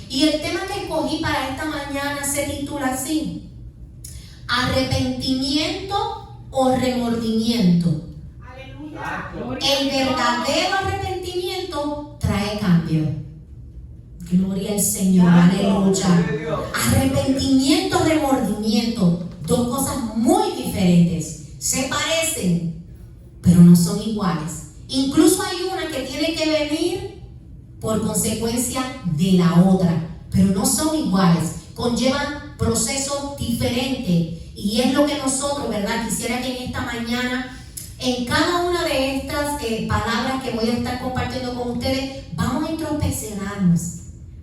Y el tema que escogí para esta mañana se titula así: arrepentimiento o remordimiento. Aleluya. El verdadero arrepentimiento trae cambio. Gloria al Señor, aleluya. Arrepentimiento, remordimiento, dos cosas muy diferentes. Se parecen, pero no son iguales. Incluso hay una que tiene que venir por consecuencia de la otra, pero no son iguales, conllevan procesos diferentes. Y es lo que nosotros, ¿verdad? Quisiera que en esta mañana, en cada una de estas palabras que voy a estar compartiendo con ustedes, vamos a introspeccionarnos,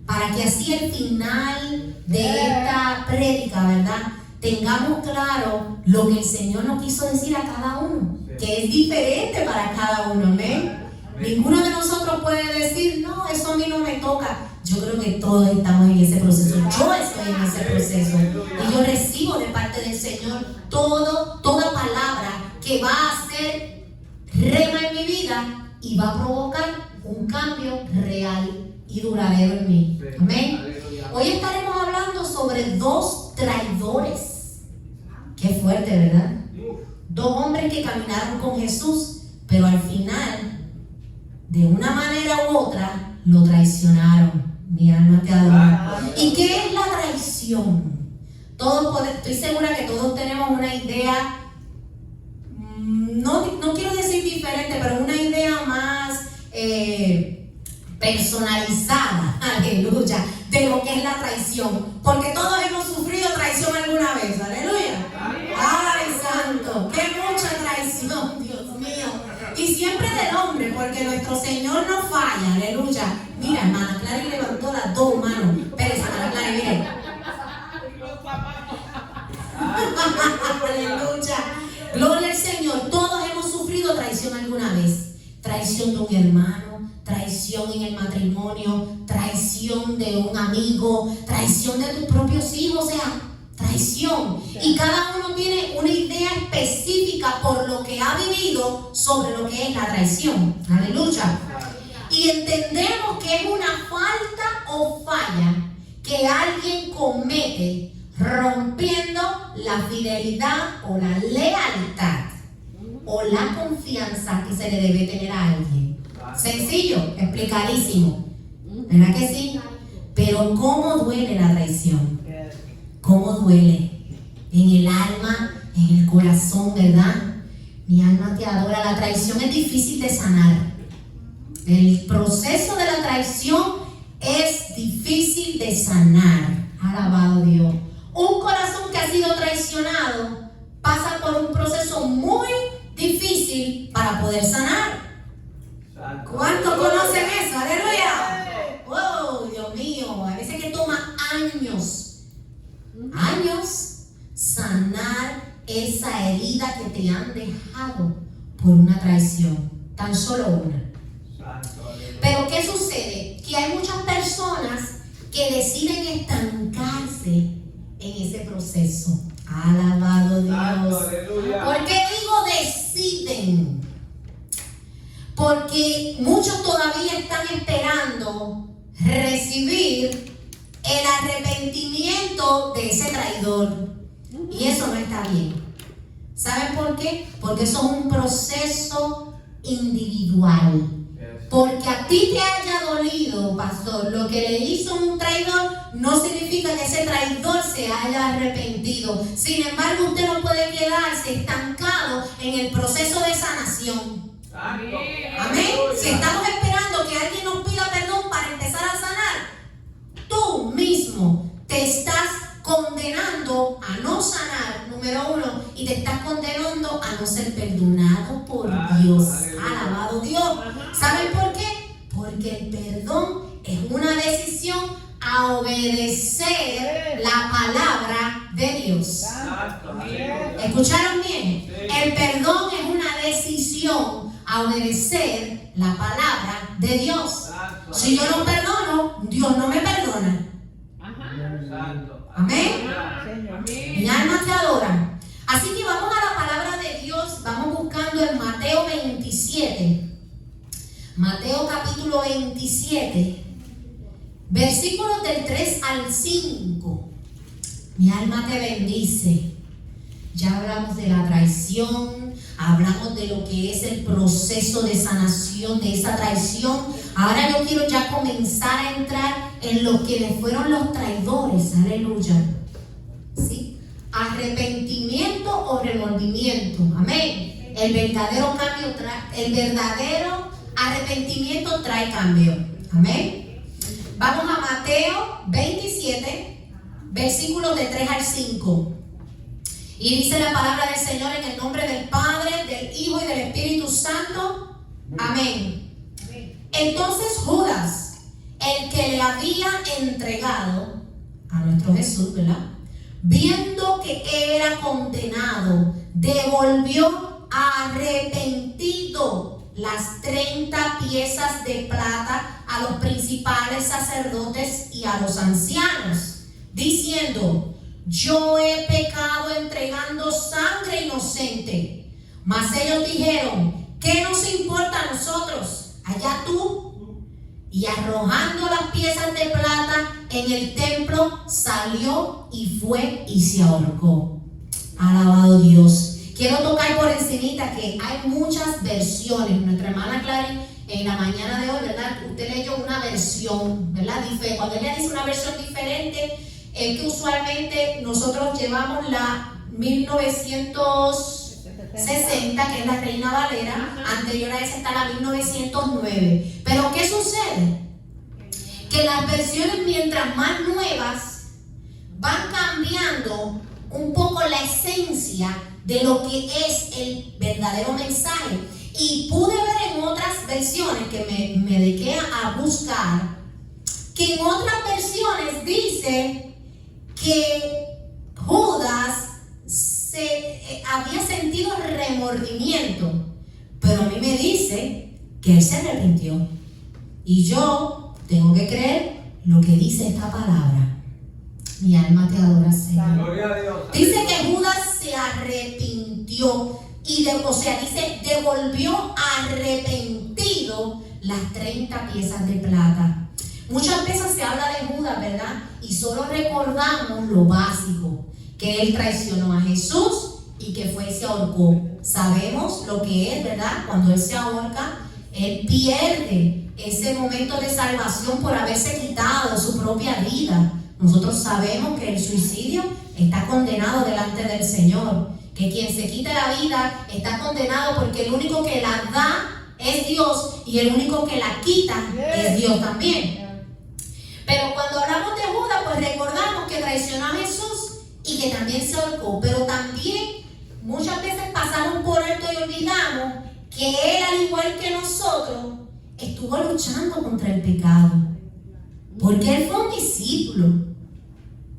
para que así al final de esta prédica, ¿verdad?, tengamos claro lo que el Señor nos quiso decir a cada uno, que es diferente para cada uno, ¿amén? Ninguno de nosotros puede decir, no, eso a mí no me toca. Yo creo que todos estamos en ese proceso. Yo estoy en ese proceso. Y yo recibo de parte del Señor toda palabra que va a hacer rema en mi vida y va a provocar un cambio real y duradero en mí. Amén. Hoy estaremos hablando sobre dos traidores. Qué fuerte, ¿verdad? Dos hombres que caminaron con Jesús, pero al final, de una manera u otra, lo traicionaron. Mi alma te adora. ¿Y qué es la traición? Estoy segura que todos tenemos una idea, no quiero decir diferente, pero una idea más personalizada, aleluya, de lo que es la traición. Porque todos hemos sufrido traición alguna vez, aleluya. ¡Ay, santo! ¡Qué mucha traición, Dios mío! Y siempre del hombre, porque nuestro Señor no falla, aleluya. Mira, hermana Clara levantó las dos manos. Espérese, hermana Clara, mire. Aleluya. Gloria al Señor. Todos hemos sufrido traición alguna vez. Traición de un hermano, traición en el matrimonio, traición de un amigo, traición de tus propios hijos, o sea, traición. Y cada uno tiene una idea específica por lo que ha vivido sobre lo que es la traición. Aleluya. Y entendemos que es una falta o falla que alguien comete rompiendo la fidelidad o la lealtad o la confianza que se le debe tener a alguien. Sencillo, explicadísimo, ¿verdad que sí? Pero ¿cómo duele la traición? ¿Cómo duele? En el alma, en el corazón, ¿verdad? Mi alma te adora. La traición es difícil de sanar. El proceso de la traición es difícil de sanar. Alabado Dios. Un corazón que ha sido traicionado pasa por un proceso muy difícil para poder sanar. ¿Cuántos conocen eso? ¡Aleluya! ¡Wow! Dios mío, a veces que toma años sanar esa herida que te han dejado por una traición, tan solo una. Pero ¿qué sucede? Que hay muchas personas que deciden estancarse en ese proceso. Alabado Dios. ¿Por qué digo deciden? Porque muchos todavía están esperando recibir el arrepentimiento de ese traidor. Y eso no está bien. ¿Saben por qué? Porque eso es un proceso individual. Porque a ti te haya dolido, pastor, lo que le hizo un traidor, no significa que ese traidor se haya arrepentido. Sin embargo, usted no puede quedarse estancado en el proceso de sanación. Amén. Si estamos esperando que alguien nos pida perdón para empezar a sanar, tú mismo te estás condenando a no sanar, número uno, y te estás condenando a no ser perdonado por Dios. Alabado Dios. ¿Saben por qué? Porque el perdón es una decisión a obedecer la palabra de Dios. ¿Escucharon bien? El perdón es una decisión a obedecer la palabra de Dios. Si yo no perdono, Dios no me perdona. Amén. Mi alma te adora. Así que vamos a la palabra de Dios. Vamos buscando en Mateo 27. Mateo capítulo 27. Versículos del 3 al 5. Mi alma te bendice. Ya hablamos de la traición, hablamos de lo que es el proceso de sanación de esa traición. Ahora yo quiero ya comenzar a entrar en lo que le fueron los traidores. Aleluya. ¿Sí? Arrepentimiento o remordimiento. Amén. El verdadero cambio el verdadero arrepentimiento trae cambio. Amén. Vamos a Mateo 27, versículos de 3 al 5. Y dice la palabra del Señor en el nombre del Padre, del Hijo y del Espíritu Santo. Amén. Entonces Judas, el que le había entregado a nuestro Jesús, ¿verdad?, viendo que era condenado, devolvió arrepentido las 30 piezas de plata a los principales sacerdotes y a los ancianos, diciendo: yo he pecado entregando sangre inocente. Mas ellos dijeron: ¿qué nos importa a nosotros? Allá tú. Y arrojando las piezas de plata en el templo, salió y fue y se ahorcó. Alabado Dios. Quiero tocar por encimita que hay muchas versiones. Nuestra hermana Clary en la mañana de hoy, ¿verdad?, usted leyó una versión, ¿verdad? Cuando ella dice una versión diferente, es que usualmente nosotros llevamos la 1960, que es la Reina Valera. Anterior a esa está la 1909. Pero ¿qué sucede? Que las versiones, mientras más nuevas, van cambiando un poco la esencia de lo que es el verdadero mensaje. Y pude ver en otras versiones que me dediqué a buscar, que en otras versiones dice que Judas había sentido remordimiento, pero a mí me dice que él se arrepintió. Y yo tengo que creer lo que dice esta palabra. Mi alma te adora, Señor. Gloria a Dios. Dice que Judas se arrepintió y dice devolvió arrepentido las 30 piezas de plata. Muchas veces se habla de Judas, ¿verdad?, y solo recordamos lo básico, que él traicionó a Jesús y que fue y se ahorcó. Sabemos lo que es, ¿verdad? Cuando él se ahorca, él pierde ese momento de salvación por haberse quitado su propia vida. Nosotros sabemos que el suicidio está condenado delante del Señor, que quien se quita la vida está condenado, porque el único que la da es Dios y el único que la quita es Dios también. Pero cuando hablamos de Judas, pues recordamos que traicionó a Jesús y que también se ahorcó. Pero también muchas veces pasamos por alto y olvidamos que él, al igual que nosotros, estuvo luchando contra el pecado. Porque él fue un discípulo,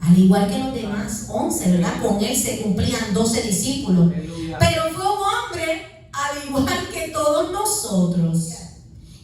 al igual que los demás 11, ¿verdad? Con él se cumplían 12 discípulos. Pero fue un hombre al igual que todos nosotros.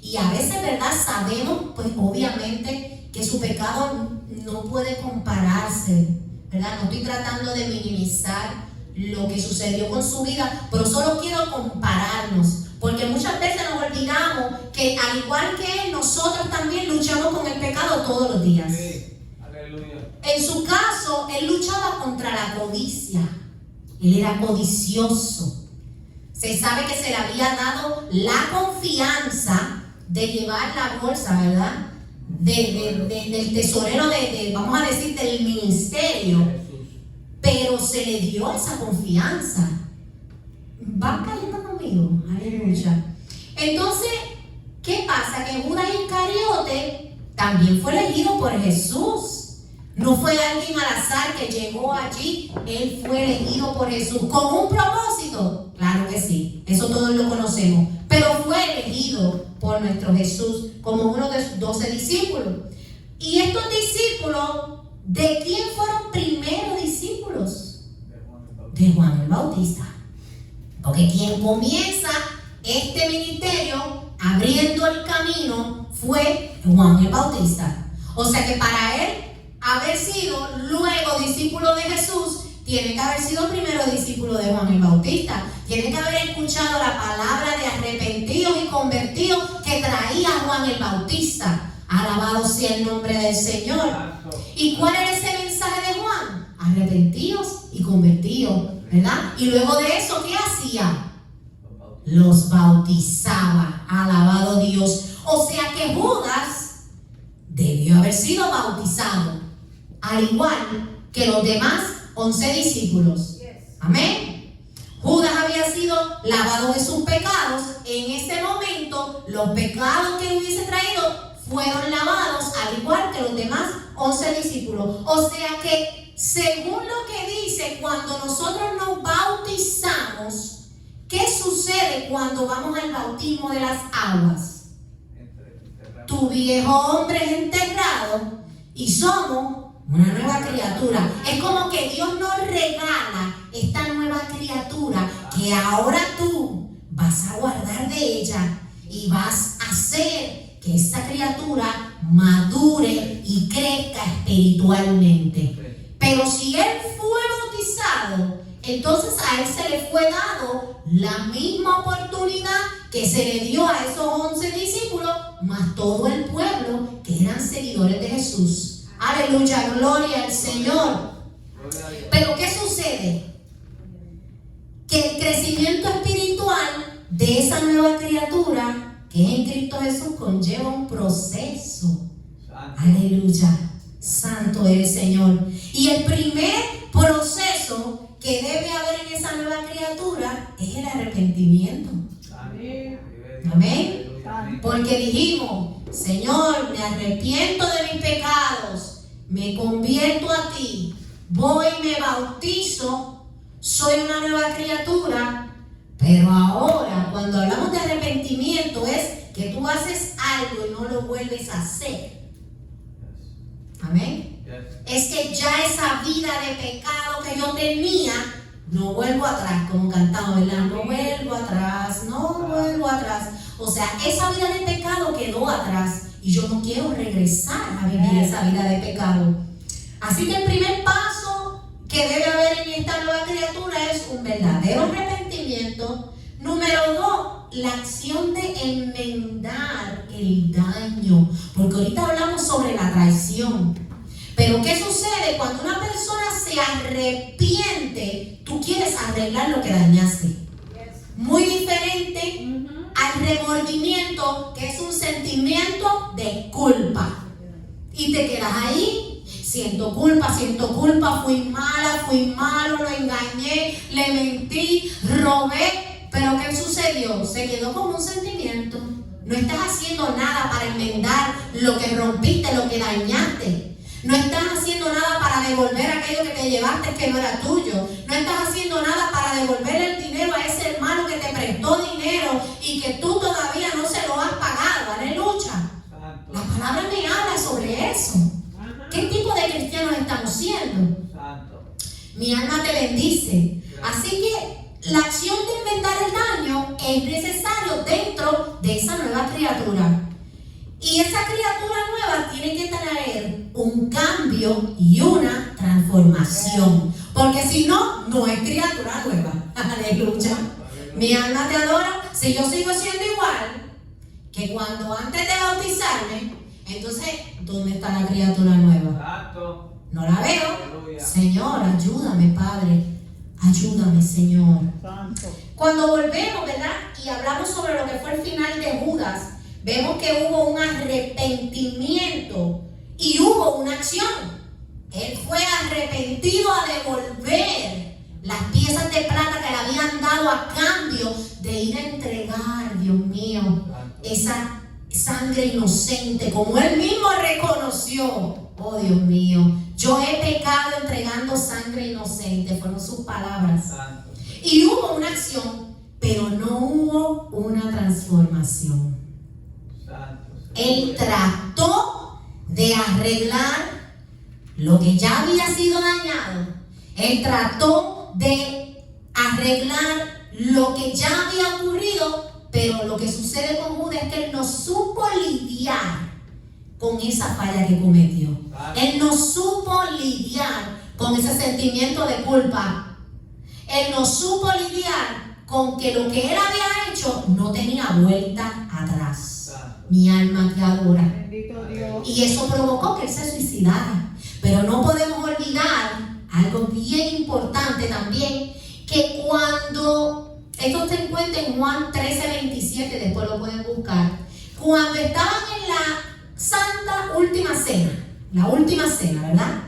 Y a veces, ¿verdad?, sabemos, pues obviamente, que su pecado no puede compararse, ¿verdad? No estoy tratando de minimizar lo que sucedió con su vida, pero solo quiero compararnos, porque muchas veces nos olvidamos que al igual que él, nosotros también luchamos con el pecado todos los días. Sí. Aleluya. En su caso, él luchaba contra la codicia. Él era codicioso. Se sabe que se le había dado la confianza de llevar la bolsa, ¿verdad?, del tesorero vamos a decir, del ministerio, pero se le dio esa confianza. ¿Van cayendo conmigo? Aleluya. Entonces, ¿qué pasa? Que Judas Iscariote también fue elegido por Jesús. No fue alguien al azar que llegó allí. Él fue elegido por Jesús con un propósito. Claro que sí, eso todos lo conocemos. Pero fue elegido por nuestro Jesús como uno de sus 12 discípulos. Y estos discípulos, ¿de quién fueron primeros discípulos? De Juan el Bautista. Porque quien comienza este ministerio abriendo el camino fue Juan el Bautista. O sea que para él haber sido luego discípulo de Jesús, tiene que haber sido primero discípulo de Juan el Bautista. Tiene que haber escuchado la palabra de arrepentidos y convertidos que traía Juan el Bautista. Alabado sea el nombre del Señor. ¿Y cuál era ese mensaje de Juan? Arrepentíos y convertíos, ¿verdad? Y luego de eso, ¿qué hacía? Los bautizaba. Alabado Dios. O sea que Judas debió haber sido bautizado, al igual que los demás 11 discípulos. Amén. Judas había sido lavado de sus pecados. En ese momento, los pecados que hubiese traído fueron lavados, al igual que los demás 11 discípulos. O sea que, según lo que dice, cuando nosotros nos bautizamos, ¿qué sucede cuando vamos al bautismo de las aguas? Tu viejo hombre es enterrado y somos una nueva criatura. Es como que Dios nos regala esta nueva criatura que ahora tú vas a guardar de ella y vas a hacer que esta criatura madure y crezca espiritualmente. Pero si él fue bautizado, entonces a él se le fue dado la misma oportunidad que se le dio a esos 11 discípulos, más todo el pueblo que eran seguidores de Jesús. Aleluya, gloria al Señor. Pero ¿qué sucede? Que el crecimiento espiritual de esa nueva criatura que es en Cristo Jesús conlleva un proceso. Aleluya, santo es el Señor. Y el primer proceso que debe haber en esa nueva criatura es el arrepentimiento. Amén. Porque dijimos, Señor, me arrepiento de mis pecados, me convierto a ti, voy y me bautizo, soy una nueva criatura. Pero ahora, cuando hablamos de arrepentimiento, es que tú haces algo y no lo vuelves a hacer. Amén. Es que ya esa vida de pecado que yo tenía, no vuelvo atrás, como cantamos, ¿verdad? No vuelvo atrás, no vuelvo atrás. O sea, esa vida de pecado quedó atrás y yo no quiero regresar a vivir esa vida de pecado. Así que el primer paso que debe haber en esta nueva criatura es un verdadero arrepentimiento. Número 2, la acción de enmendar el daño. Porque ahorita hablamos sobre la traición. Pero ¿qué sucede? Cuando una persona se arrepiente, tú quieres arreglar lo que dañaste. Muy diferente al remordimiento, que es un sentimiento de culpa. Y te quedas ahí. Siento culpa, fui mala, fui malo, lo engañé, le mentí, robé. Pero ¿qué sucedió? Se quedó como un sentimiento. No estás haciendo nada para enmendar lo que rompiste, lo que dañaste. No estás haciendo nada para devolver aquello que te llevaste que no era tuyo. No estás haciendo nada para devolver el dinero a ese hermano que te prestó dinero y que tú todavía no se lo has pagado. Aleluya. La palabra me habla sobre eso. ¿Qué tipo de cristianos estamos siendo? Mi alma te bendice. Así que la acción de enmendar el daño es necesario dentro de esa nueva criatura. Y esa criatura nueva tiene que traer un cambio y una transformación. Porque si no, no es criatura nueva. Aleluya. Mi alma te adora. Si yo sigo siendo igual que cuando antes de bautizarme, entonces, ¿dónde está la criatura nueva? No la veo. Señor, ayúdame, Padre. Ayúdame, Señor. Cuando volvemos, ¿verdad? Y hablamos sobre lo que fue el final de Judas, vemos que hubo un arrepentimiento y hubo una acción. Él fue arrepentido a devolver las piezas de plata que le habían dado a cambio de ir a entregar, Dios mío, esa sangre inocente, como él mismo reconoció. Oh, Dios mío, yo he pecado entregando sangre inocente, fueron sus palabras. Y hubo una acción, pero no hubo una transformación. Él trató de arreglar lo que ya había sido dañado. Él trató de arreglar lo que ya había ocurrido, pero lo que sucede con Judas es que él no supo lidiar con esa falla que cometió. Él no supo lidiar con ese sentimiento de culpa. Él no supo lidiar con que lo que él había hecho no tenía vuelta atrás. Mi alma te adora. Y eso provocó que él se suicidara. Pero no podemos olvidar algo bien importante también, que cuando, esto se encuentra en Juan 13:27, después lo pueden buscar, cuando estaban en la santa última cena, la última cena, ¿verdad?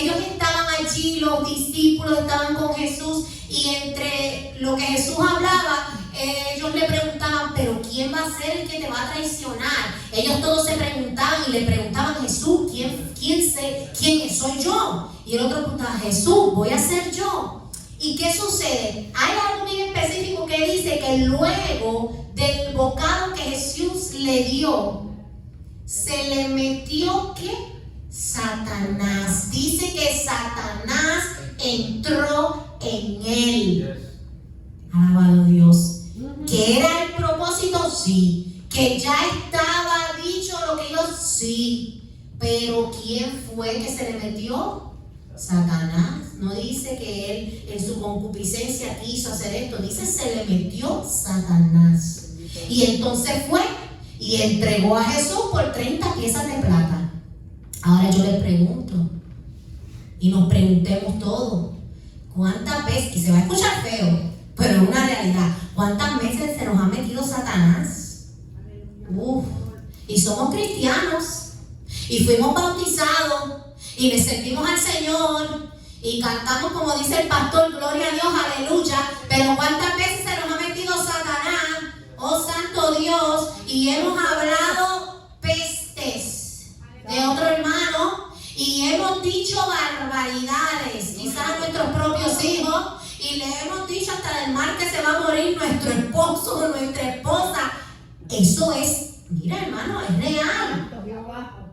Ellos estaban allí, los discípulos estaban con Jesús, y entre lo que Jesús hablaba, ellos le preguntaban, pero ¿quién va a ser el que te va a traicionar? Ellos todos se preguntaban y le preguntaban a Jesús, ¿quién soy yo? Y el otro preguntaba, Jesús, voy a ser yo. ¿Y qué sucede? Hay algo bien específico que dice que luego del bocado que Jesús le dio, se le metió, ¿qué? Satanás. Dice que Satanás entró en él. Alabado Dios. ¿Que era el propósito? Sí. ¿Que ya estaba dicho lo que yo? Sí. Pero ¿quién fue que se le metió? Satanás. No dice que él en su concupiscencia quiso hacer esto. Dice se le metió Satanás. Y entonces fue y entregó a Jesús por 30 piezas de plata. Ahora yo les pregunto, y nos preguntemos todos, ¿cuántas veces, y se va a escuchar feo, pero es una realidad, cuántas veces se nos ha metido Satanás? Y somos cristianos, y fuimos bautizados, y le servimos al Señor, y cantamos como dice el pastor, gloria a Dios, aleluya, pero ¿cuántas veces se nos ha metido Satanás? Oh santo Dios, y hemos hablado pestes de otro hermano, y hemos dicho barbaridades, quizás a nuestros propios hijos, y le hemos dicho hasta del mal que se va a morir nuestro esposo o nuestra esposa. Eso es, mira hermano, es real.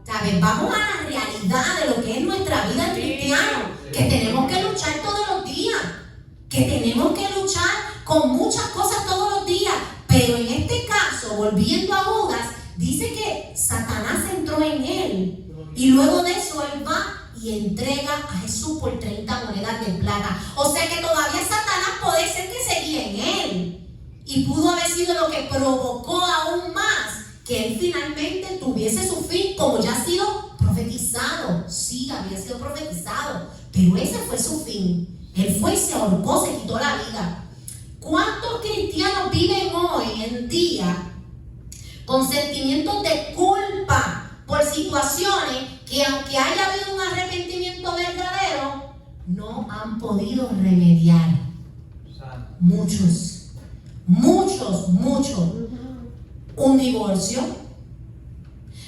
¿Sabes? Vamos a la realidad de lo que es nuestra vida cristiana, que tenemos que luchar todos los días, que tenemos que luchar con muchas cosas todos los días, pero en este caso, volviendo a Judas, dice que Satanás entró en él, y luego de eso él va y entrega a Jesús por 30 monedas de plata. O sea que todavía Satanás puede ser que seguía en él, y pudo haber sido lo que provocó aún más que él finalmente tuviese su fin, como ya ha sido profetizado. Sí, había sido profetizado, pero ese fue su fin. Él fue y se ahorcó, se quitó la vida. ¿Cuántos cristianos viven hoy en día con sentimientos de culpa por situaciones que, aunque haya habido un arrepentimiento verdadero, no han podido remediar? Muchos. Un divorcio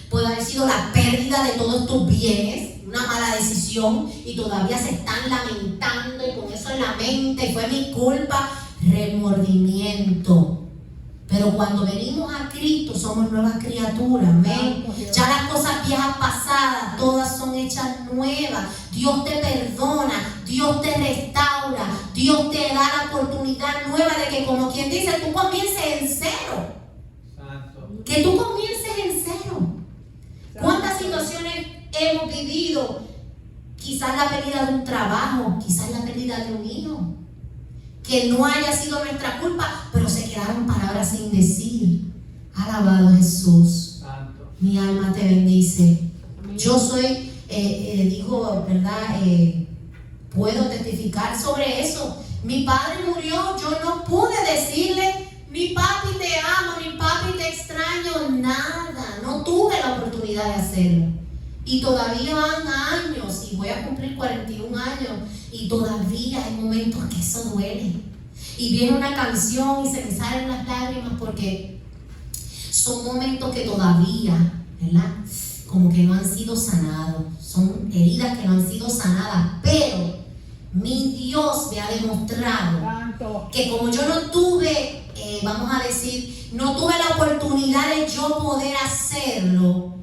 puede haber sido la pérdida de todos tus bienes, una mala decisión, y todavía se están lamentando y con eso en la mente, fue mi culpa. Remordimiento. Pero cuando venimos a Cristo somos nuevas criaturas, amén. Ya las cosas viejas pasadas, todas son hechas nuevas. Dios te perdona, Dios te restaura, Dios te da la oportunidad nueva de que, como quien dice, tú comiences en cero. Que tú comiences en cero. ¿Cuántas situaciones hemos vivido? Quizás la pérdida de un trabajo, quizás la pérdida de un hijo, que no haya sido nuestra culpa, pero se quedaron palabras sin decir. Alabado Jesús. Santo. Mi alma te bendice. Yo soy, digo, ¿verdad? Puedo testificar sobre eso. Mi padre murió, yo no pude decirle, mi papi te amo, mi papi te extraño, nada. No tuve la oportunidad de hacerlo. Y todavía van años, y voy a cumplir 41 años, y todavía hay momentos que eso duele. Y viene una canción y se me salen las lágrimas, porque son momentos que todavía, ¿verdad? Como que no han sido sanados. Son heridas que no han sido sanadas. Pero mi Dios me ha demostrado que como yo no tuve, vamos a decir, no tuve la oportunidad de yo poder hacerlo,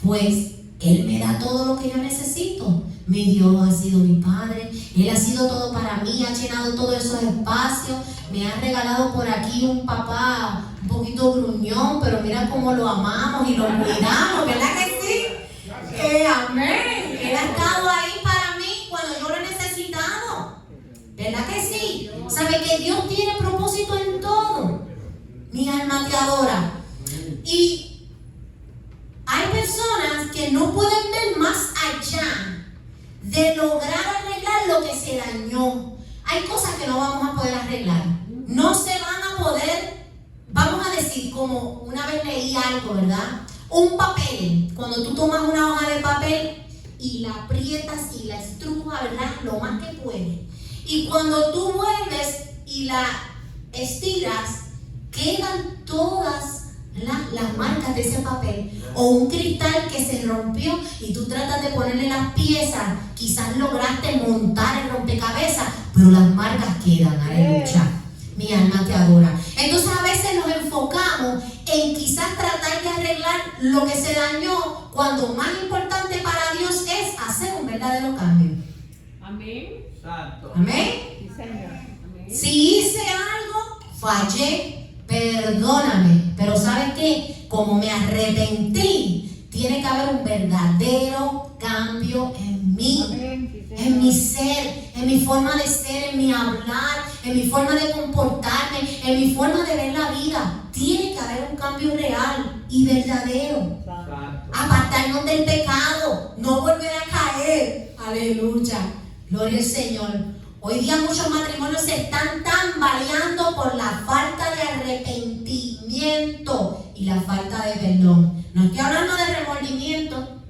pues Él me da todo lo que yo necesito. Mi Dios ha sido mi Padre, Él ha sido todo para mí, ha llenado todos esos espacios, me ha regalado por aquí un papá un poquito gruñón, pero mira cómo lo amamos y lo cuidamos, ¿verdad que sí? Amén. Él ha estado ahí para mí cuando yo lo he necesitado, ¿verdad que sí? ¿Sabe que Dios tiene propósito en todo? Mi alma te adora. Y hay personas de lograr arreglar lo que se dañó. Hay cosas que no vamos a poder arreglar. No se van a poder, vamos a decir, como una vez leí algo, ¿verdad? Un papel, cuando tú tomas una hoja de papel y la aprietas y la estrujas, ¿verdad? Lo más que puedes. Y cuando tú vuelves y la estiras, quedan todas las marcas de ese papel. O un cristal que se rompió y tú tratas de ponerle las piezas, quizás lograste montar el rompecabezas, pero las marcas quedan. Aleluya. Mi alma te adora. Entonces a veces nos enfocamos en quizás tratar de arreglar lo que se dañó, cuando más importante para Dios es hacer un verdadero cambio. Amén. Santo. Amén. Sí, Señor. Amén. Si hice algo, fallé, perdóname. Pero ¿sabes qué? Como me arrepentí, tiene que haber un verdadero cambio en mí. Amén. Sí, Señor. En mi ser, en mi forma de ser, en mi hablar, en mi forma de comportarme, en mi forma de ver la vida. Tiene que haber un cambio real y verdadero. Santo. Apartarnos del pecado, no volver a caer. Aleluya. Gloria al Señor. Hoy día muchos matrimonios se están tambaleando por la falta de arrepentimiento y la falta de perdón. No estoy hablando de remordimiento,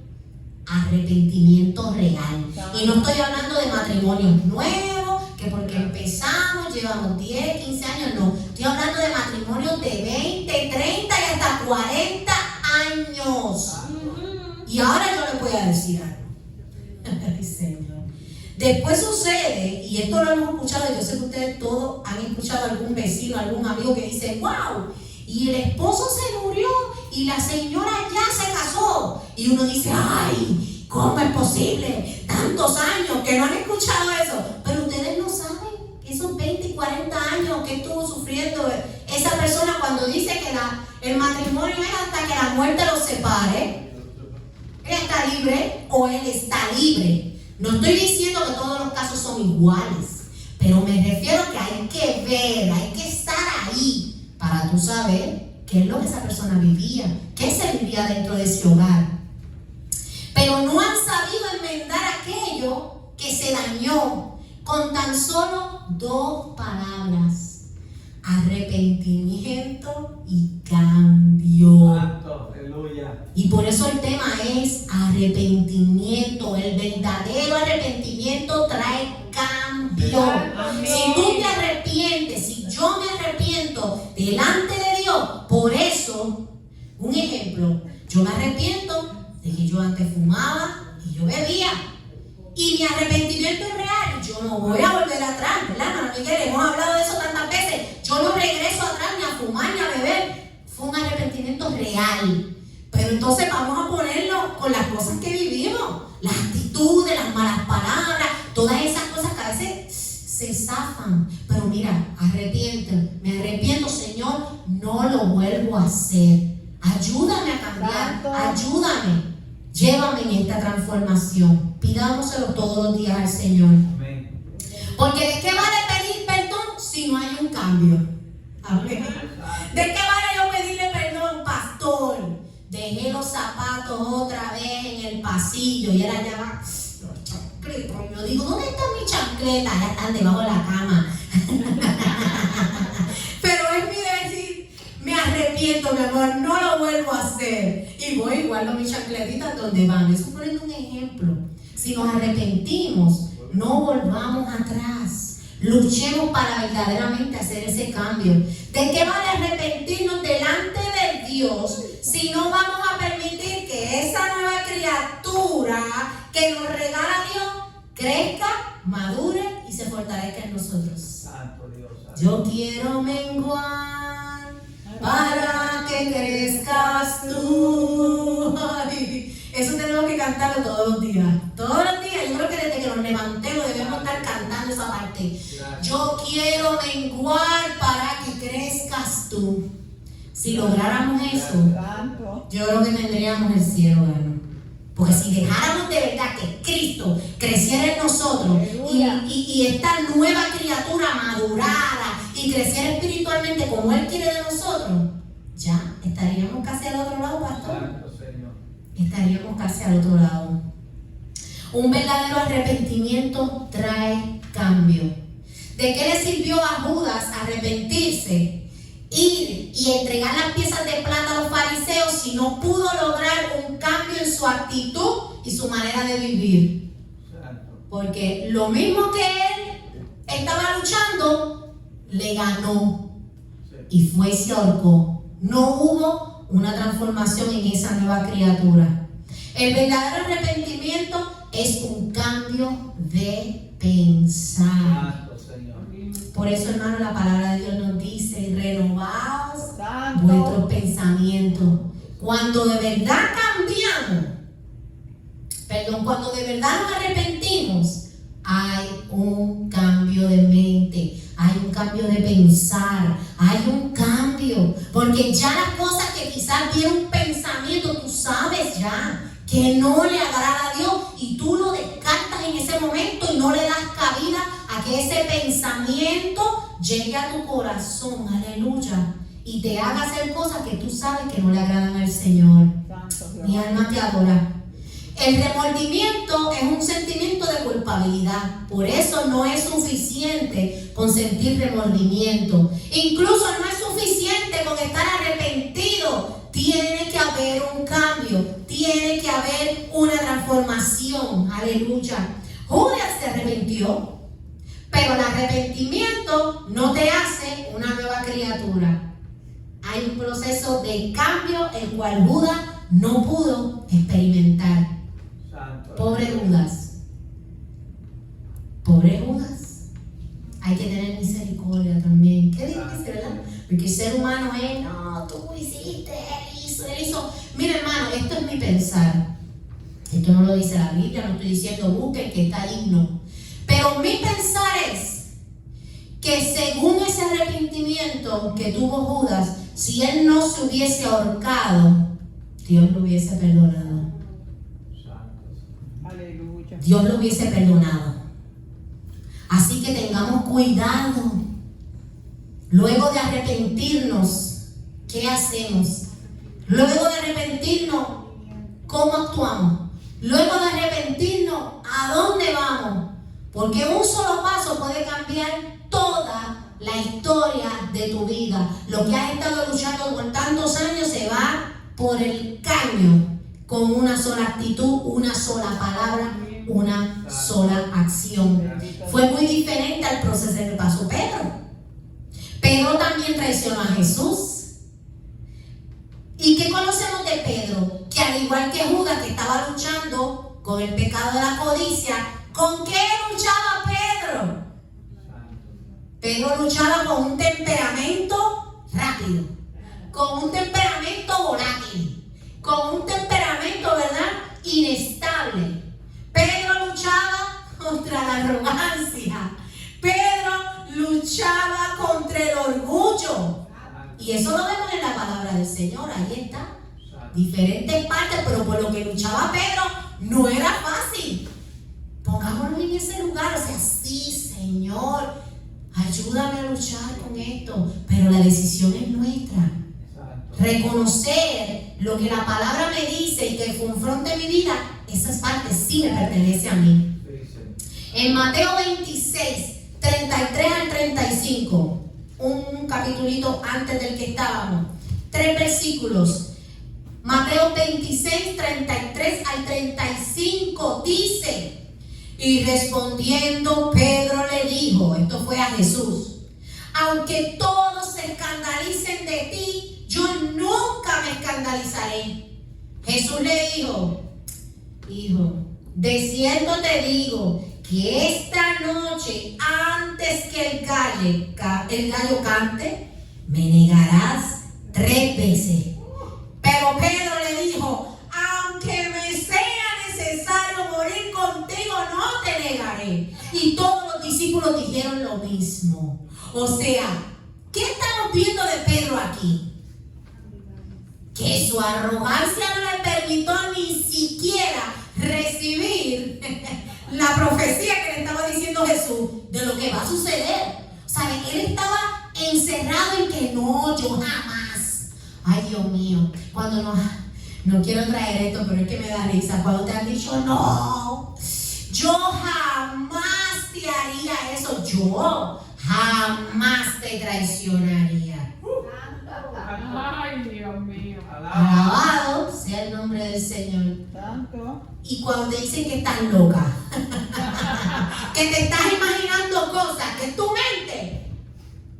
arrepentimiento real. Y no estoy hablando de matrimonios nuevos, que porque empezamos, llevamos 10, 15 años, no. Estoy hablando de matrimonios de 20, 30 y hasta 40 años. Y ahora yo les voy a decir algo. Ay, Señor. Después sucede, y esto lo hemos escuchado, yo sé que ustedes todos han escuchado a algún vecino, algún amigo que dice, wow, y el esposo se murió y la señora ya se casó. Y uno dice, ay, ¿cómo es posible? Tantos años que no han escuchado eso. Pero ustedes no saben esos 20 y 40 años que estuvo sufriendo esa persona cuando dice que el matrimonio es hasta que la muerte los separe. Él está libre o él está libre. No estoy diciendo que todos los casos son iguales, pero me refiero que hay que ver, hay que estar ahí para tú saber qué es lo que esa persona vivía, qué se vivía dentro de ese hogar. Pero no han sabido enmendar aquello que se dañó con tan solo 2 palabras: arrepentimiento y cambio. Santo. Aleluya. Y por eso el tema es arrepentimiento. El verdadero arrepentimiento trae cambio. Amén. Si tú te arrepientes, si yo me arrepiento delante de Dios, por eso, un ejemplo, yo me arrepiento de que yo antes fumaba y yo bebía. Y mi arrepentimiento es real. Yo no voy a volver atrás, ¿verdad, hermano Miguel? Hemos hablado de eso tantas veces. Yo no regreso atrás ni a fumar ni a beber. Fue un arrepentimiento real. Pero entonces vamos a ponerlo con las cosas que vivimos, las actitudes, las malas palabras, todas esas cosas que a veces se zafan. Pero mira, me arrepiento, Señor, no lo vuelvo a hacer. Ayúdame a cambiar, ayúdame, llévame en esta transformación. Pidámoselo todos los días al Señor. Amén. Porque ¿de qué vale pedir perdón si no hay un cambio? Amén. ¿De qué vale yo pedirle perdón, pastor? Dejé los zapatos otra vez en el pasillo y él allá va, los chancletos. Y yo digo, ¿dónde están mis chancletas? Ya están debajo de la cama. Pero es mi decir, me arrepiento, mi amor, no lo vuelvo a hacer. Y voy y guardo mis chancletitas donde van. Eso poniendo un ejemplo. Si nos arrepentimos, no volvamos atrás. Luchemos para verdaderamente hacer ese cambio. ¿De qué vale arrepentirnos delante de Dios si no vamos a permitir que esa nueva criatura que nos regala Dios crezca, madure y se fortalezca en nosotros? Santo Dios. Santo. Yo quiero menguar para que crezcas tú. Ay, eso tenemos que cantarlo todos los días. Todos los días, yo creo que desde que nos levantemos debemos estar cantando esa parte. Yo quiero menguar para que crezcas tú. Si lográramos eso, yo creo que tendríamos el cielo, hermano. Porque si dejáramos de verdad que Cristo creciera en nosotros y esta nueva criatura madurara y creciera espiritualmente como Él quiere de nosotros, ya estaríamos casi al otro lado, pastor. Santo Señor. Estaríamos casi al otro lado. Un verdadero arrepentimiento trae cambio. ¿De qué le sirvió a Judas arrepentirse, ir y entregar las piezas de plata a los fariseos si no pudo lograr un cambio en su actitud y su manera de vivir? Porque lo mismo que él estaba luchando, le ganó y fue y se ahorcó. No hubo una transformación en esa nueva criatura. El verdadero arrepentimiento es un cambio de pensar. Por eso, hermano, la palabra de Dios nos dice: renovaos vuestros pensamientos. Cuando de verdad cambiamos, cuando de verdad nos arrepentimos, hay un cambio de mente, hay un cambio de pensar, hay un cambio. Porque ya las cosas que quizás tiene un pensamiento, tú sabes ya que no le agrada a Dios y tú lo descartas en ese momento y no le das cabida a que ese pensamiento llegue a tu corazón, aleluya, y te haga hacer cosas que tú sabes que no le agradan al Señor. Mi alma te adora. El remordimiento es un sentimiento de culpabilidad. Por eso no es suficiente con sentir remordimiento. Incluso no es suficiente con estar arrepentido. Tiene que haber un cambio. Tiene que haber una transformación. Aleluya. Judas se arrepintió, pero el arrepentimiento no te hace una nueva criatura. Hay un proceso de cambio el cual Judas no pudo experimentar. Pobre Judas. Pobre Judas. Hay que tener misericordia también. Qué difícil, ¿verdad? Porque el ser humano es, no, tú hiciste, él hizo. Mira, hermano, esto es mi pensar. Esto no lo dice la Biblia, no estoy diciendo busque que está digno. Pero mi pensar es que según ese arrepentimiento que tuvo Judas, si él no se hubiese ahorcado, Dios lo hubiese perdonado. Dios lo hubiese perdonado. Así que tengamos cuidado. Luego de arrepentirnos, ¿qué hacemos? Luego de arrepentirnos, ¿cómo actuamos? Luego de arrepentirnos, ¿a dónde vamos? Porque un solo paso puede cambiar toda la historia de tu vida. Lo que has estado luchando por tantos años se va por el caño con una sola actitud, una sola palabra, una sola acción. Fue muy diferente al proceso que pasó Pedro. Pedro también traicionó a Jesús. ¿Y qué conocemos de Pedro? Que al igual que Judas, que estaba luchando con el pecado de la codicia, ¿con qué luchaba Pedro? Pedro luchaba con un temperamento rápido, con un temperamento volátil, con un temperamento, ¿verdad?, inestable. Pedro luchaba contra la arrogancia. Pedro luchaba contra el orgullo. Y eso lo vemos en la palabra del Señor. Ahí está. Diferentes partes, pero por lo que luchaba Pedro no era fácil. Pongámonos en ese lugar. O sea, sí, Señor, ayúdame a luchar con esto. Pero la decisión es nuestra. Reconocer lo que la palabra me dice y que confronte mi vida, esas partes sí me pertenecen a mí. En Mateo 26, 33 al 35, un capitulito antes del que estábamos, 3 versículos. Mateo 26, 33 al 35 dice: y respondiendo Pedro le dijo, esto fue a Jesús, aunque todos se escandalicen de ti, yo nunca me escandalizaré. Jesús le dijo: hijo, de cierto te digo que esta noche, antes que el gallo cante, me negarás 3 veces. Pero Pedro le dijo: aunque me sea necesario morir contigo, no te negaré. Y todos los discípulos dijeron lo mismo. O sea, ¿qué estamos viendo de Pedro aquí? Que su arrogancia no le permitió ni siquiera recibir la profecía que le estaba diciendo Jesús de lo que va a suceder. ¿Saben? Él estaba encerrado en que no, yo jamás. Ay, Dios mío, cuando no quiero traer esto, pero es que me da risa. Cuando te han dicho no, Yo jamás te haría eso. Yo jamás te traicionaría. Ay, Dios mío. Alabado sea el nombre del Señor. Santo. Y cuando te dicen que estás loca, que te estás imaginando cosas, que es tu mente.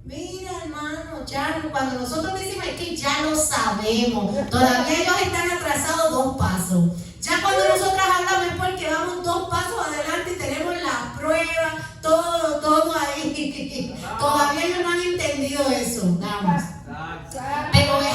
Mira, hermano, ya cuando nosotros decimos es que ya lo sabemos, todavía ellos están atrasados 2 pasos. Ya cuando nosotros hablamos es porque vamos 2 pasos adelante y tenemos la prueba, todo ahí. Todavía ellos no han entendido eso. Vamos. Pero es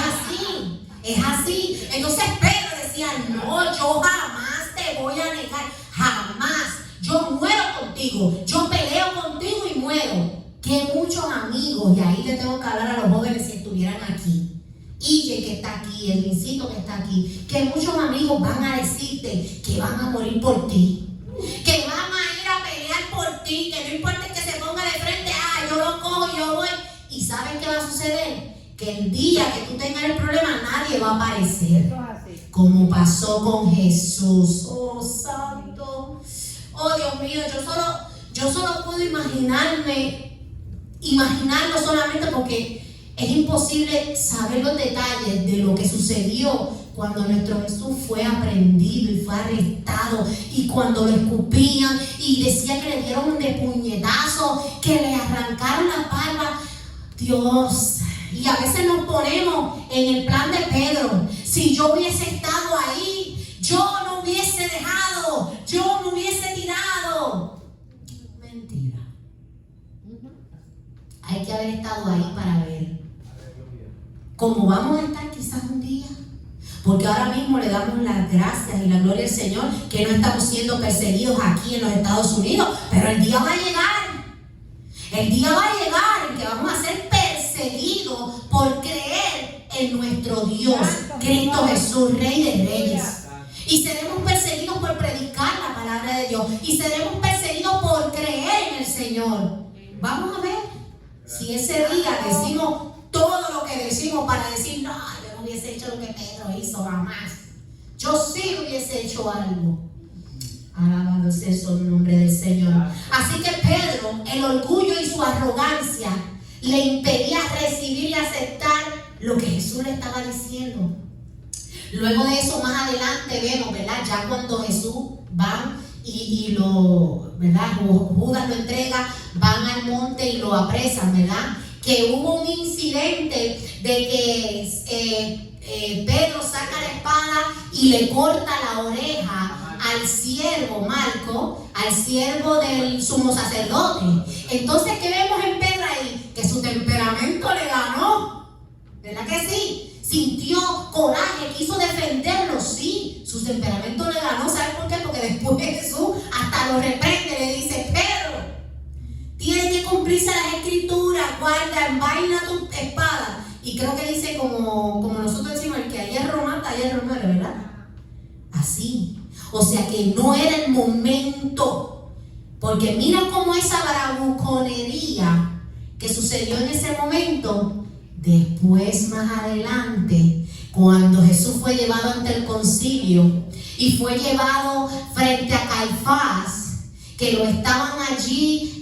así. Entonces Pedro decía, no, yo jamás te voy a negar, jamás. Yo muero contigo, yo peleo contigo y muero. Que muchos amigos, y ahí le tengo que hablar a los jóvenes si estuvieran aquí, y el que está aquí, el Vincito que está aquí, que muchos amigos van a decirte que van a morir por ti, que van a ir a pelear por ti, que no importa que se ponga de frente, yo lo cojo, yo voy. ¿Y saben qué va a suceder? Que el día que tú tengas el problema nadie va a aparecer, Eso es así. como pasó con Jesús. Oh, santo. Oh, Dios mío, yo solo puedo imaginarlo solamente porque es imposible saber los detalles de lo que sucedió cuando nuestro Jesús fue aprendido y fue arrestado, y cuando lo escupían y decía que le dieron de puñetazo, que le arrancaron la barba. Dios. Y a veces nos ponemos en el plan de Pedro. Si yo hubiese estado ahí, yo no hubiese dejado, yo me hubiese tirado. Mentira. Hay que haber estado ahí para ver cómo vamos a estar quizás un día. Porque ahora mismo le damos las gracias y la gloria al Señor que no estamos siendo perseguidos aquí en los Estados Unidos. Pero el día va a llegar. El día va a llegar en que vamos a ser perseguidos por creer en nuestro Dios, Cristo Jesús, Rey de Reyes. Y seremos perseguidos por predicar la palabra de Dios. Y seremos perseguidos por creer en el Señor. Vamos a ver si ese día decimos todo lo que decimos para decir, no, yo no hubiese hecho lo que Pedro hizo jamás. Yo sí hubiese hecho algo. Alabado sea el nombre del Señor. Así que Pedro, el orgullo y su arrogancia le impedía recibir y aceptar lo que Jesús le estaba diciendo. Luego de eso, más adelante vemos, ¿verdad? Ya cuando Jesús va y lo, ¿verdad? Judas lo entrega, van al monte y lo apresan, ¿verdad? Que hubo un incidente de que Pedro saca la espada y le corta la oreja al siervo Marco, al siervo del sumo sacerdote. Entonces, ¿qué vemos en Pedro ahí? Que su temperamento le ganó, ¿verdad que sí? Sintió coraje, quiso defenderlo, sí, su temperamento le ganó. ¿Sabe por qué? Porque después Jesús hasta lo reprende, le dice, Pedro, tienes que cumplirse las escrituras, guarda, envaina tu espada. Y creo que dice como nosotros decimos, el que a hierro mata, a hierro muere, ¿verdad? Así. O sea que no era el momento. Porque mira cómo esa bravuconería que sucedió en ese momento, después más adelante, cuando Jesús fue llevado ante el concilio y fue llevado frente a Caifás, que lo estaban allí,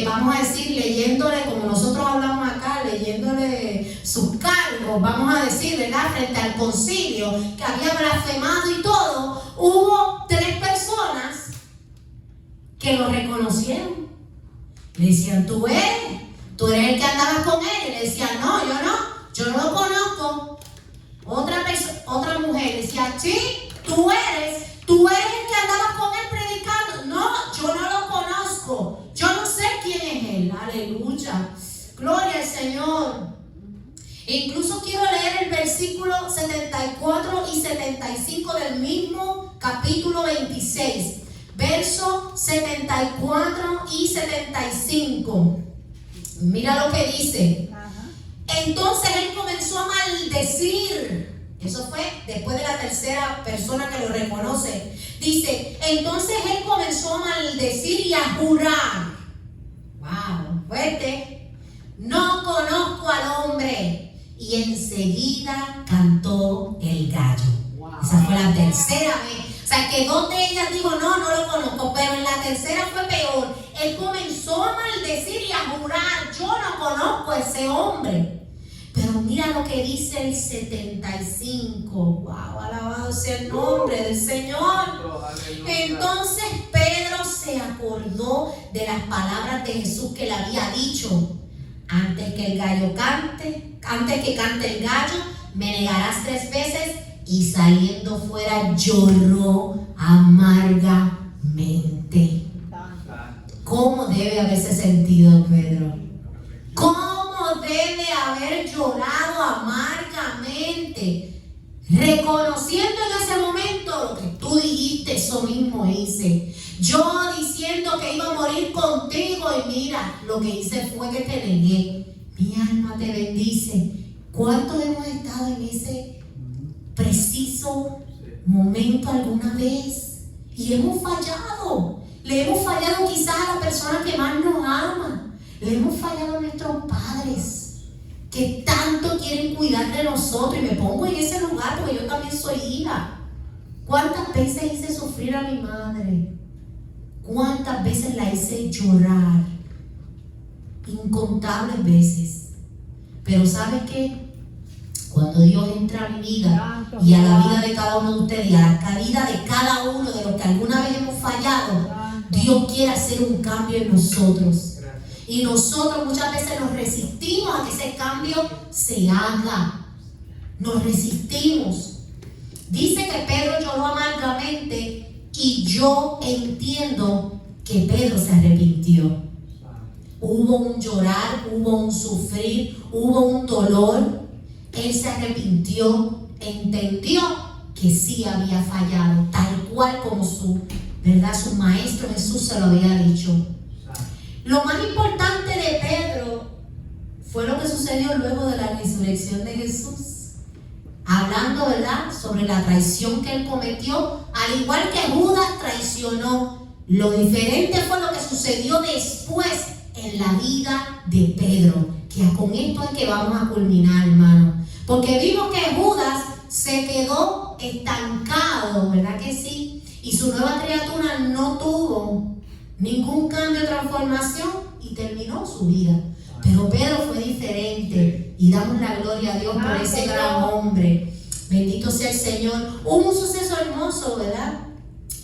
vamos a decir, leyéndole, como nosotros hablamos acá, leyéndole sus cargos, vamos a decir, ¿verdad? Frente al concilio, que había blasfemado y todo, hubo 3 personas que lo reconocieron. Le decían, tú eres el que andabas con él. Y le decían, no, yo no lo conozco. Otra mujer decía, sí, tú eres el que andabas con él predicando. No, yo no lo conozco. Yo no sé quién es él. Aleluya. Gloria al Señor. Incluso quiero leer el versículo 74 y 75 del mismo capítulo 26. Verso 74 y 75. Mira lo que dice. Entonces él comenzó a maldecir. Eso fue después de la tercera persona que lo reconoce. Dice, entonces él comenzó a maldecir y a jurar. Wow, fuerte. No conozco al hombre. Y enseguida cantó el gallo. Esa fue la tercera vez. O sea que dos de ellas dijo, no lo conozco, pero en la tercera fue peor. Él comenzó a maldecir y a jurar, yo no conozco a ese hombre. Pero mira lo que dice el 75. Wow, alabado sea el nombre del Señor. Entonces Pedro se acordó de las palabras de Jesús que le había dicho: antes que cante el gallo, me negarás 3 veces. Y saliendo fuera lloró amargamente. ¿Cómo debe haberse sentido Pedro? ¿Cómo debe haber llorado amargamente? Reconociendo en ese momento lo que tú dijiste, eso mismo hice. Yo diciendo que iba a morir contigo y mira, lo que hice fue que te negué. Mi alma te bendice. ¿Cuántos hemos estado en ese preciso momento alguna vez? Y hemos fallado. Le hemos fallado quizás a la persona que más nos ama. Le hemos fallado a nuestros padres, que tanto quieren cuidar de nosotros. Y me pongo en ese lugar porque yo también soy hija. ¿Cuántas veces hice sufrir a mi madre? ¿Cuántas veces la hice llorar? Incontables veces. Pero ¿sabes qué? Cuando Dios entra a mi vida y a la vida de cada uno de ustedes y a la vida de cada uno de los que alguna vez hemos fallado, Dios quiere hacer un cambio en nosotros. Y nosotros muchas veces nos resistimos a que ese cambio se haga. Nos resistimos. Dice que Pedro lloró amargamente y yo entiendo que Pedro se arrepintió. Hubo un llorar, hubo un sufrir, hubo un dolor. Él se arrepintió, entendió que sí había fallado, tal cual como su maestro Jesús se lo había dicho. Lo más importante de Pedro fue lo que sucedió luego de la resurrección de Jesús. Hablando, ¿verdad?, sobre la traición que él cometió, al igual que Judas traicionó. Lo diferente fue lo que sucedió después en la vida de Pedro, que con esto es que vamos a culminar, hermano. Porque vimos que Judas se quedó estancado, ¿verdad que sí? Y su nueva criatura no tuvo ningún cambio de transformación y terminó su vida. Pero Pedro fue diferente y damos la gloria a Dios por ese gran hombre. Bendito sea el Señor. Hubo un suceso hermoso, ¿verdad?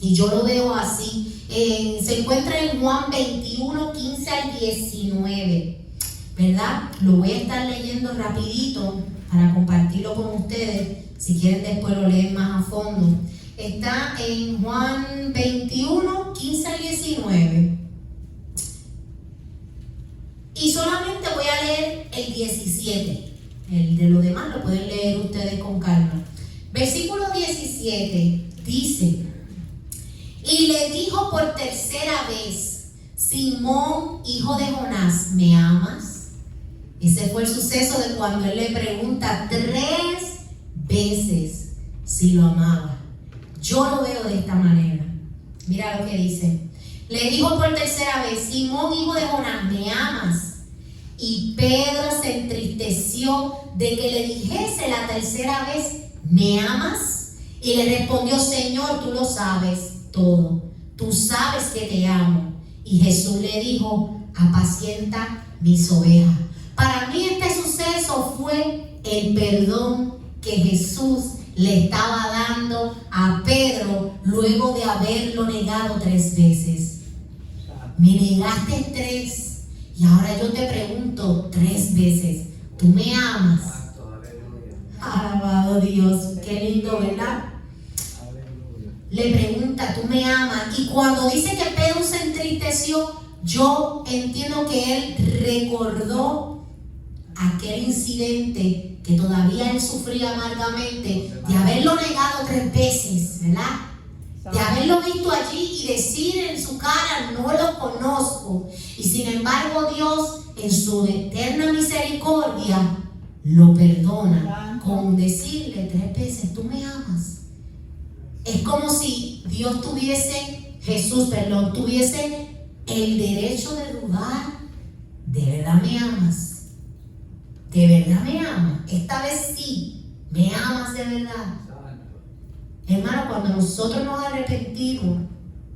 Y yo lo veo así. Se encuentra en Juan 21, 15 al 19. ¿Verdad? Lo voy a estar leyendo rapidito para compartirlo con ustedes. Si quieren después lo leen más a fondo. Está en Juan 21, 15 al 19. Y solamente voy a leer el 17. El de los demás lo pueden leer ustedes con calma. Versículo 17 dice: y le dijo por tercera vez: Simón, hijo de Jonás, ¿me amas? Ese fue el suceso de cuando él le pregunta 3 veces si lo amaba. Yo lo veo de esta manera. Mira lo que dice. Le dijo por tercera vez: Simón, hijo de Jonás, ¿me amas? Y Pedro se entristeció de que le dijese la tercera vez: ¿me amas? Y le respondió: Señor, tú lo sabes todo. Tú sabes que te amo. Y Jesús le dijo: apacienta mis ovejas. Para mí este suceso fue el perdón que Jesús le estaba dando a Pedro luego de haberlo negado 3 veces. Me negaste 3 y ahora yo te pregunto 3 veces: ¿tú me amas? Alabado Dios, qué lindo, ¿verdad? Le pregunta: ¿tú me amas? Y cuando dice que Pedro se entristeció, yo entiendo que él recordó aquel incidente que todavía él sufría amargamente de haberlo negado 3 veces, ¿verdad? De haberlo visto allí y decir en su cara: no lo conozco. Y sin embargo Dios, en su eterna misericordia, lo perdona con decirle 3 veces: ¿tú me amas? Es como si Dios tuviese, tuviese el derecho de dudar. ¿De verdad me amas? ¿De verdad me amas? Esta vez sí, ¿me amas de verdad? Hermano, cuando nosotros nos arrepentimos,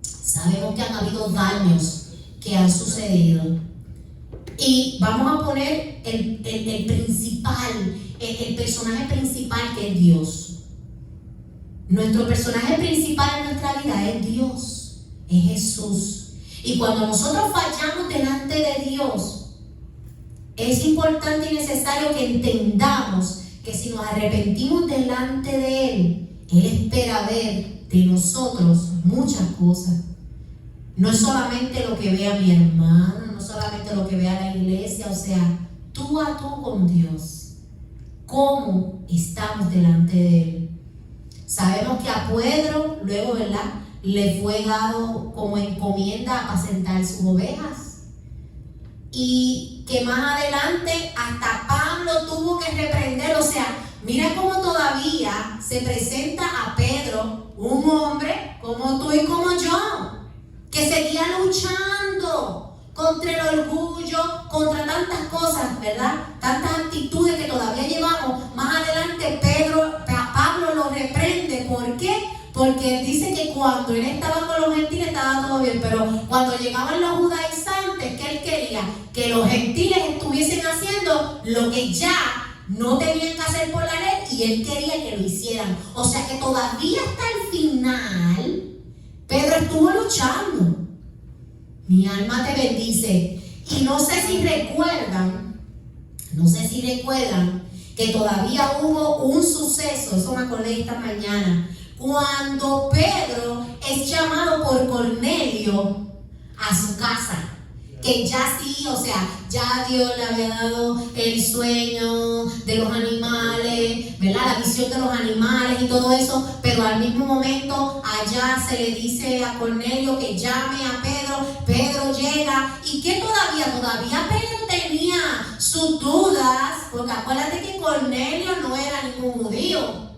sabemos que han habido daños que han sucedido. Y vamos a poner el principal, el personaje principal, que es Dios. Nuestro personaje principal en nuestra vida es Dios, es Jesús. Y cuando nosotros fallamos delante de Dios, es importante y necesario que entendamos que si nos arrepentimos delante de Él, Él espera ver de nosotros muchas cosas. No es solamente lo que vea mi hermano, no solamente lo que vea la iglesia, o sea, tú a tú con Dios. ¿Cómo estamos delante de Él? Sabemos que a Pedro, luego, ¿verdad?, le fue dado como encomienda apacentar sus ovejas. Y que más adelante hasta Pablo tuvo que reprender. O sea, mira cómo todavía se presenta a Pedro, un hombre como tú y como yo, que seguía luchando contra el orgullo, contra tantas cosas, ¿verdad? Tantas actitudes que todavía llevamos. Más adelante Pablo lo reprende. ¿Por qué? Porque él dice que cuando él estaba con los gentiles estaba todo bien, pero cuando llegaban los judaizantes, ¿qué él quería? Que los gentiles estuviesen haciendo lo que ya no tenían que hacer por la ley, y él quería que lo hicieran. O sea que todavía hasta el final Pedro estuvo luchando. Mi alma te bendice. Y no sé si recuerdan que todavía hubo un suceso, eso me acordé esta mañana, cuando Pedro es llamado por Cornelio a su casa. Que ya sí, o sea, ya Dios le había dado el sueño de los animales, ¿verdad? La visión de los animales y todo eso, pero al mismo momento allá se le dice a Cornelio que llame a Pedro. Pedro llega, y que todavía Pedro tenía sus dudas, porque acuérdate que Cornelio no era ningún judío.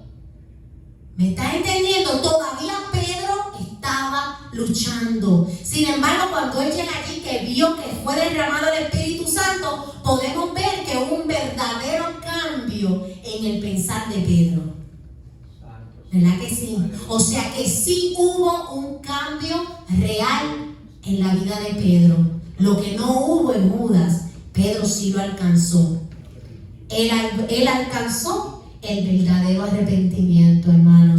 ¿Me estás entendiendo? Todavía Pedro estaba luchando. Sin embargo, cuando él llega allí, que vio que fue derramado el Espíritu Santo, podemos ver que hubo un verdadero cambio en el pensar de Pedro. ¿Verdad que sí? O sea que sí hubo un cambio real en la vida de Pedro. Lo que no hubo en Judas, Pedro sí lo alcanzó. Él alcanzó el verdadero arrepentimiento, hermanos.